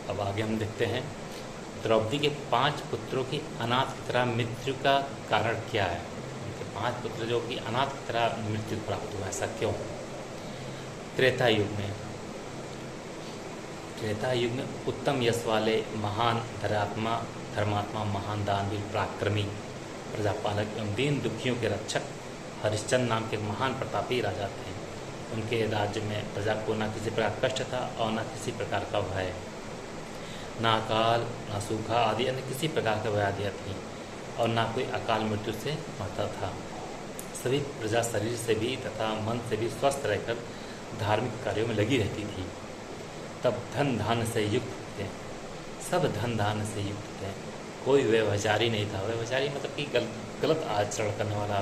अब आगे हम देखते हैं द्रौपदी के 5 पुत्रों की अनाथ की तरह मृत्यु का कारण क्या है। उनके 5 पुत्र जो कि अनाथ की तरह मृत्यु प्राप्त हुआ, ऐसा क्यों? त्रेता युग में उत्तम यश वाले महान धर्मात्मा महान दानवीर पराक्रमी प्रजापालक एवं दीन दुखियों के रक्षक हरिश्चंद्र नाम के महान प्रतापी राजा थे। उनके राज्य में प्रजा को न किसी प्रकार कष्ट था और न किसी प्रकार का भय, न अकाल न सूखा आदि अन्य किसी प्रकार का व्याधियाँ थी और न कोई अकाल मृत्यु से मरता था। सभी प्रजा शरीर से भी तथा मन से भी स्वस्थ रहकर धार्मिक कार्यों में लगी रहती थी। तब धन धान्य से युक्त थे, सब धन धान्य से युक्त थे, कोई व्यभिचारी नहीं था। व्यभिचारी मतलब कि गलत आचरण करने वाला,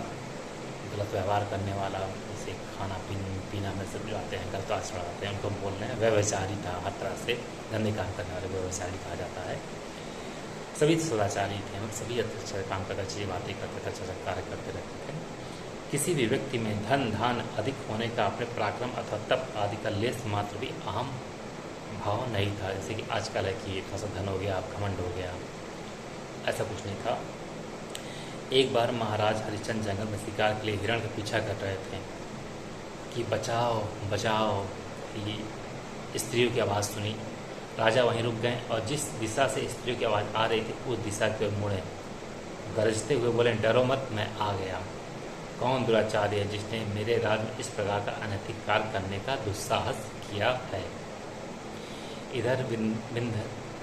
गलत व्यवहार करने वाला, जैसे खाना पीना में सब जो आते हैं गलत आचरण आते हैं उनको बोल रहे हैं व्यभिचारी था। हर तरह से गंदे काम करने वाले व्यभिचारी कहा जाता है। सभी सदाचारी थे, मतलब सभी अच्छे काम करते, अच्छी बातें करते थे, अच्छा कार्य करते रहते थे। किसी भी व्यक्ति में धन धान अधिक होने का, अपने पराक्रम अथवा तप आदि का लेस मात्र भी अहम भाव नहीं था। जैसे कि आजकल है कि थोड़ा सा धन हो गया, घमंड हो गया, ऐसा कुछ नहीं था। एक बार महाराज हरिश्चंद्र जंगल में शिकार के लिए हिरण का पीछा कर रहे थे कि बचाओ बचाओ, ये स्त्रियों की आवाज़ सुनी। राजा वहीं रुक गए और जिस दिशा से स्त्रियों की आवाज़ आ रही थी उस दिशा की ओर मुड़े। गरजते हुए बोले, डरो मत, मैं आ गया। कौन दुराचार्य है जिसने मेरे राज्य में इस प्रकार का अनैतिक कार्य करने का दुस्साहस किया है?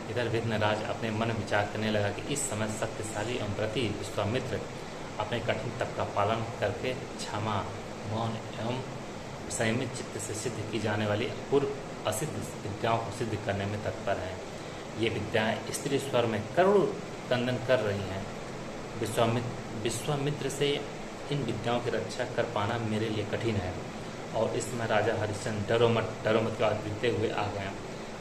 इधर विघ्नराज अपने मन विचार करने लगा कि इस समय शक्तिशाली एवं प्रति विश्वामित्र अपने कठिन तप का पालन करके क्षमा, मौन एवं संयमित चित्त से सिद्ध की जाने वाली अपूर्व असिद्ध विद्याओं को सिद्ध करने में तत्पर है। ये विद्याएं स्त्री स्वर में करुण क्रंदन कर रही हैं। विश्वामित्र से इन विद्याओं की रक्षा कर पाना मेरे लिए कठिन है और इस समय राजा हरिश्चंद्र डरो मत की आवाज़ देते हुए आ गया।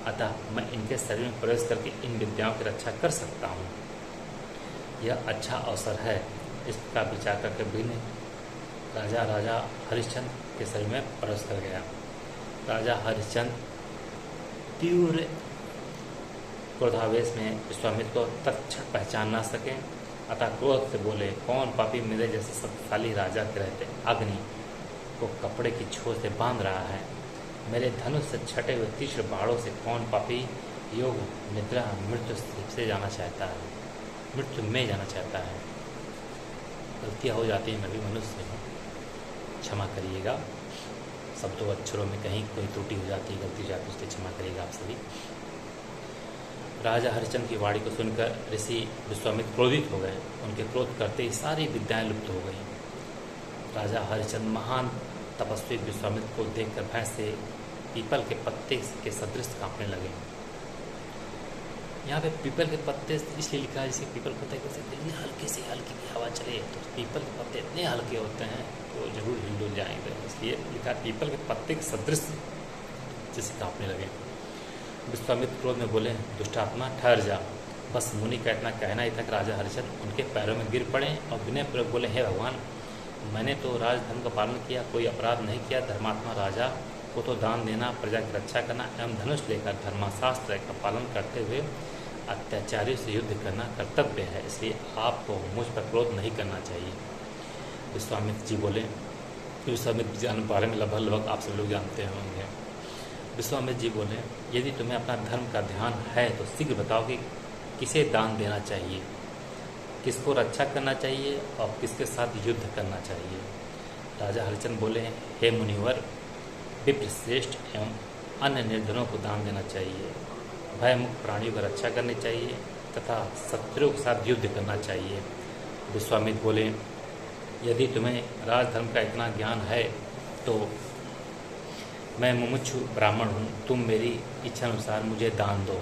अतः मैं इनके शरीर में प्रवेश करके इन विद्याओं की रक्षा कर सकता हूँ। यह अच्छा अवसर है। इसका विचार करके विघ्न राजा हरिश्चंद्र के शरीर में प्रवेश कर गया। राजा हरिश्चंद्र तीव्र क्रोधावेश में विश्वामित्र को तत्क्षण पहचान ना सके, अतः क्रोध से बोले, कौन पापी मेरे जैसे शक्तिशाली राजा के रहते अग्नि को कपड़े की छोर से बांध रहा है? मेरे धनुष से छटे हुए तीक्ष्ण बाणों से कौन पापी योग निद्रा मृत्यु से जाना चाहता है, मृत्यु में जाना चाहता है? गलतियाँ हो जाती हैं, मैं भी मनुष्य हूँ, क्षमा करिएगा। शब्दों अक्षरों में कहीं कोई त्रुटि हो जाती है, गलती हो जाती है, उसके क्षमा करिएगा आप सभी। राजा हरिश्चंद्र की वाणी को सुनकर ऋषि विश्वामित्र क्रोधित हो गए। उनके क्रोध करते ही सारी विद्याएं लुप्त हो गई। राजा हरिश्चंद्र महान तपस्वी विश्वामित्र को देखकर भय से पीपल के पत्ते के सदृश कांपने लगे। यहाँ पे पीपल के पत्ते इसलिए लिखा है जैसे पीपल पत्ते कैसे इतनी हल्की भी हवा चले तो पीपल के पत्ते इतने हल्के होते हैं तो जरूर हिल जाएंगे, इसलिए लिखा है पीपल के पत्ते के सदृश जैसे कांपने लगे। विश्वामित्र क्रोध में बोले, दुष्टात्मा ठहर जा। बस मुनि का इतना कहना ही था कि राजा हरिश्चंद्र उनके पैरों में गिर पड़े और विनय पूर्वक बोले, हे भगवान, मैंने तो राजधर्म का पालन किया, कोई अपराध नहीं किया। धर्मात्मा राजा को तो दान देना, प्रजा की रक्षा करना एवं धनुष लेकर धर्मशास्त्र का पालन करते हुए अत्याचारियों से युद्ध करना कर्तव्य है, इसलिए आपको मुझ पर क्रोध नहीं करना चाहिए। विश्वामित्र जी बोले, विश्वामित्र जी के बारे में लगभग आप सब लोग जानते होंगे। विश्वामित्र जी बोले, यदि तुम्हें अपना धर्म का ध्यान है तो शीघ्र बताओ कि किसे दान देना चाहिए, किसको रक्षा करना चाहिए और किसके साथ युद्ध करना चाहिए। राजा हरिश्चंद्र बोले, हे मुनिवर, विप्र श्रेष्ठ एवं अन्य निर्धनों को दान देना चाहिए, भयमुक्त प्राणियों की रक्षा करनी चाहिए तथा शत्रुओं के साथ युद्ध करना चाहिए। विश्वामित्र बोले, यदि तुम्हें राजधर्म का इतना ज्ञान है तो मैं मुमुक्षु ब्राह्मण हूँ, तुम मेरी इच्छा अनुसार मुझे दान दो।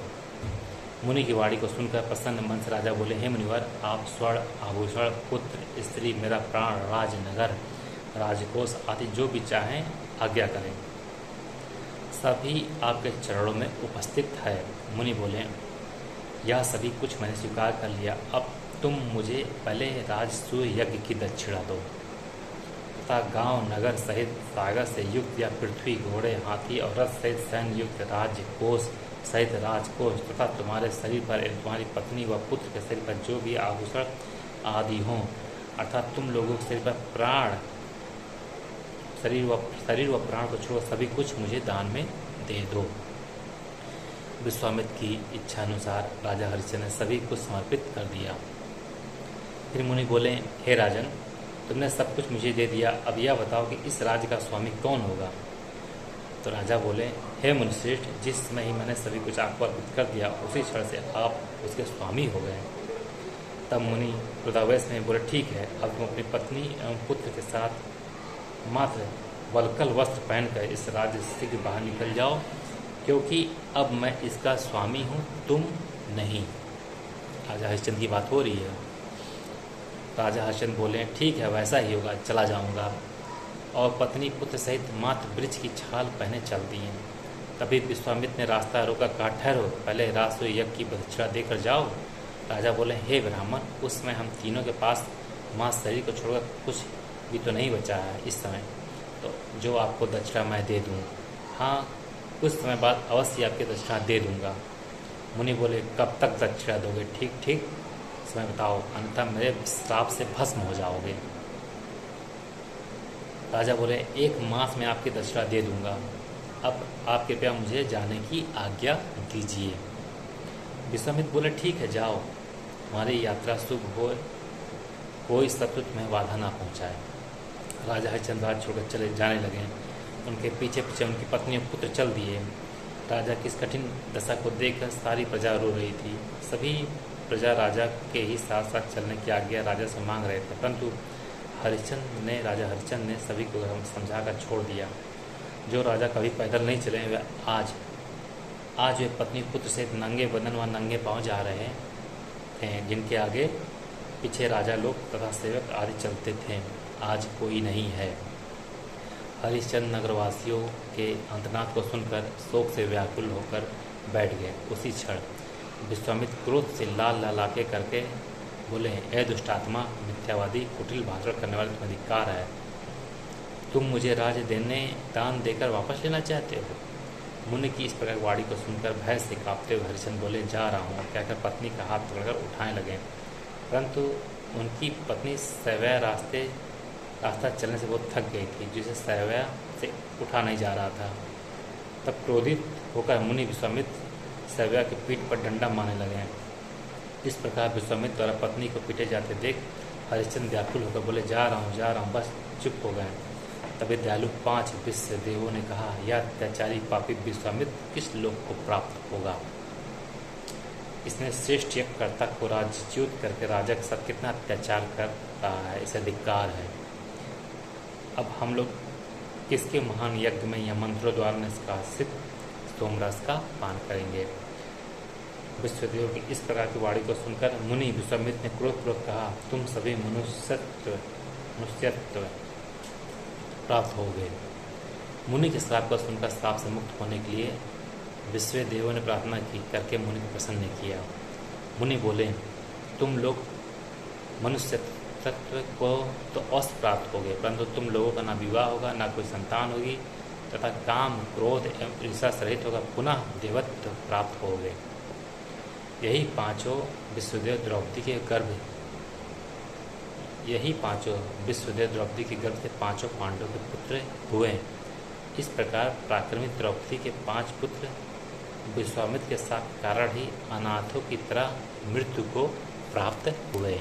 मुनि की वाणी को सुनकर प्रसन्न मन से राजा बोले, हे मुनिवर, आप स्वर्ण आभूषण, पुत्र, स्त्री, मेरा प्राण, राजनगर, राजकोष आदि जो भी चाहें आज्ञा करें, सभी आपके चरणों में उपस्थित है। मुनि बोले, यह सभी कुछ मैंने स्वीकार कर लिया, अब तुम मुझे पहले राजसूय यज्ञ की दक्षिणा दो तथा गांव नगर सहित सागर से युक्त या पृथ्वी, घोड़े, हाथी और रथ सहित सैन्य युक्त राज्य कोष सहित राजकोष तथा तुम्हारे शरीर पर एवं तुम्हारी पत्नी व पुत्र के शरीर पर जो भी आभूषण आदि हों, अर्थात तुम लोगों के शरीर पर शरीर व प्राण को छोड़ सभी कुछ मुझे दान में दे दो। विश्वामित्र की इच्छा अनुसार राजा हरिश्चंद्र ने सभी कुछ समर्पित कर दिया। फिर मुनि बोले, हे राजन, तुमने सब कुछ मुझे दे दिया, अब यह बताओ कि इस राज्य का स्वामी कौन होगा। तो राजा बोले, हे मुनिश्रेष्ठ, जिस समय ही मैंने सभी कुछ आपको अर्पित कर दिया उसी क्षण से आप उसके स्वामी हो गए। तब मुनि क्रोधावेश में बोले, ठीक है, अब तुम अपनी पत्नी एवं पुत्र के साथ मात्र वल्कल वस्त्र पहनकर इस राज्य से शीघ्र बाहर निकल जाओ, क्योंकि अब मैं इसका स्वामी हूँ, तुम नहीं। राजा हरिश्चंद्र की बात हो रही है। राजा हरिश्चंद्र बोले, ठीक है, वैसा ही होगा, चला जाऊँगा। और पत्नी पुत्र सहित मात्र वृक्ष की छाल पहने चल दिए। तभी विश्वामित्र ने रास्ता रोका, कहा, ठहरो, पहले राष्ट्र यज्ञ की दक्षिणा देकर जाओ। राजा बोले, हे ब्राह्मण, उस समय हम तीनों के पास मांस शरीर को छोड़कर कुछ भी तो नहीं बचा है इस समय, तो जो आपको दक्षिणा मैं दे दूँ। हाँ, कुछ समय बाद अवश्य आपकी दक्षिणा दे दूँगा। मुनि बोले, कब तक दक्षिणा दोगे? ठीक ठीक समय बताओ, अन्यथा मेरे श्राप से भस्म हो जाओगे। राजा बोले, 1 मास में आपकी दक्षिणा दे दूंगा। अब आप कृपया मुझे जाने की आज्ञा दीजिए। विश्वामित्र बोले, ठीक है, जाओ, हमारी यात्रा शुभ हो, कोई शत्रु में बाधा ना पहुंचाए। राजा हरिश्चंद्र राज छोड़कर चले जाने लगे। उनके पीछे पीछे उनकी पत्नी और पुत्र चल दिए। राजा की इस कठिन दशा को देखकर सारी प्रजा रो रही थी। सभी प्रजा राजा के ही साथ साथ चलने की आज्ञा राजा से मांग रहे थे, परंतु राजा हरिश्चंद्र ने सभी को समझा कर छोड़ दिया। जो राजा कभी पैदल नहीं चले, वे आज वे पत्नी पुत्र सहित नंगे बदन व नंगे पांव जा रहे थे, जिनके आगे पीछे राजा लोग तथा सेवक आदि चलते थे। आज कोई नहीं है। हरिश्चंद्र नगरवासियों के अंतनाद को सुनकर शोक से व्याकुल होकर बैठ गए। उसी क्षण विश्वामित्र क्रोध से लाल लाल आंखें करके बोले, ए दुष्टात्मा, मिथ्यावादी, कुटिल भाषण करने वाले, तुम्हें धिक्कार है। तुम मुझे राज्य दान देकर वापस लेना चाहते हो। मुनि की इस प्रकार वाणी को सुनकर भय से कांपते हुए हरिश्चंद्र बोले, जा रहा हूँ, कहकर पत्नी का हाथ पकड़कर उठाने लगे, परंतु उनकी पत्नी सवैया रास्ता चलने से बहुत थक गई थी, जिसे सवैया से उठा नहीं जा रहा था। तब क्रोधित होकर मुनि विश्वामित्र सवैया की पीठ पर डंडा मारने लगे। इस प्रकार विश्वामित्र द्वारा पत्नी को पीटे जाते देख हरिश्चंद्र व्याकुल होकर बोले, जा रहा हूँ, बस चुप हो गए। तभी दयालु 5 विश्व देवों ने कहा, यह अत्याचारी पापी विश्वामित्र किस लोक को प्राप्त होगा? इसने श्रेष्ठ यज्ञकर्ता को राज्यच्युत करके राजा के साथ कितना अत्याचार कर रहा है, इसे धिक्कार है। अब हम लोग किसके महान यज्ञ में या मंत्रों द्वारा निष्कासित सोमरस का पान करेंगे? विश्वदेव की इस प्रकार की वाणी को सुनकर मुनि विश्वामित्र ने क्रोधपूर्वक कहा, तुम सभी मनुष्यत्व प्राप्त हो गए। मुनि के श्राप को सुनकर श्राप से मुक्त होने के लिए विश्वदेवों ने प्रार्थना की करके मुनि को प्रसन्न किया। मुनि बोले, तुम लोग मनुष्यत्व को तो अवश्य प्राप्त हो गए, परंतु तुम लोगों का ना विवाह होगा, ना कोई संतान होगी, तथा काम, क्रोध एवं ईर्षा सहित होगा, पुनः देवत्व प्राप्त हो गए। यही पांचों विश्वदेव द्रौपदी के गर्भ से 5 पांडवों के पुत्र हुए। इस प्रकार प्राक्रमित द्रौपदी के 5 पुत्र विश्वामित्र के साथ कारण ही अनाथों की तरह मृत्यु को प्राप्त हुए।